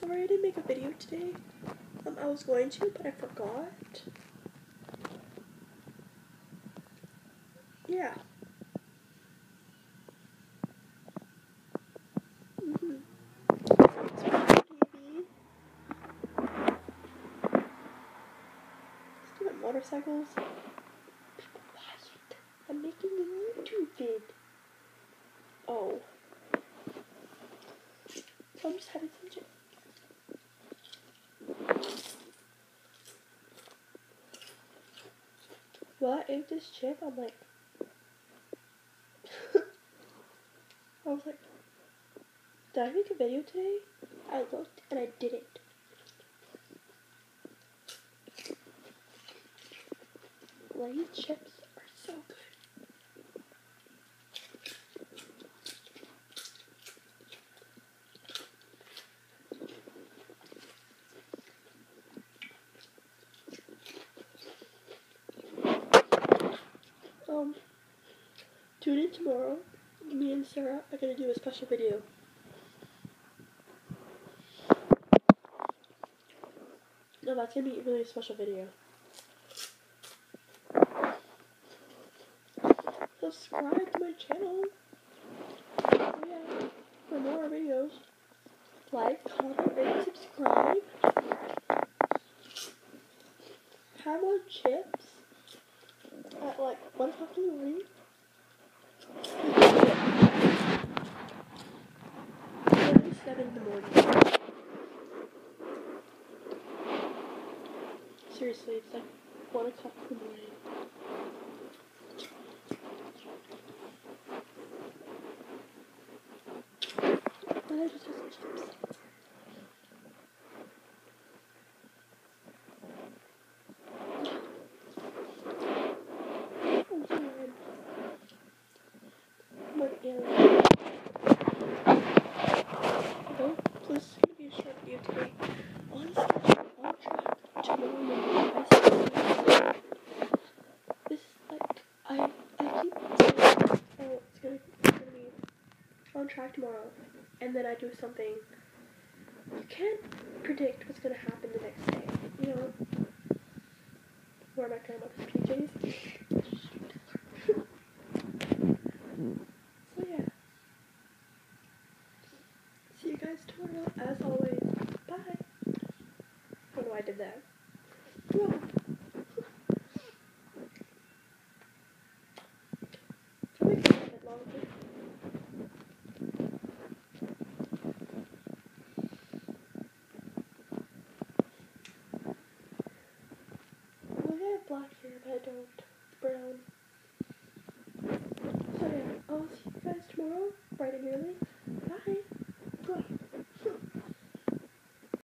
sorry I didn't make a video today. I was going to, but I forgot. Yeah. Stupid motorcycles. Be quiet. I'm making a YouTube vid. Oh. So I'm just having some chips. Well, I ate this chip, I'm like... I was like, did I make a video today? I looked and I didn't. Lay's chips are so good. Tune in tomorrow. Me and Sarah are gonna do a special video. No, that's gonna be a really special video. Subscribe to my channel. Oh yeah, for more videos. Like, comment, rate, subscribe. Have on chips at like 1 o'clock in the morning. 7 in the morning. Seriously, it's like 1 o'clock in the morning. And I just have some chips. I'm tired. I'm like ill. Okay, so this is gonna be a short video today. Honestly, I'm on track tomorrow morning. This is like, I keep saying, oh, it's gonna be on track tomorrow, and then I do something. You can't predict what's gonna happen the next day, you know? Where am I talking about this PJs? So yeah. See you guys tomorrow, as always. Bye. I don't know why I did that. Whoa. I'll make it a bit longer. Well, I have black hair, but I don't. It's brown. So yeah, I'll see you guys tomorrow, bright and early.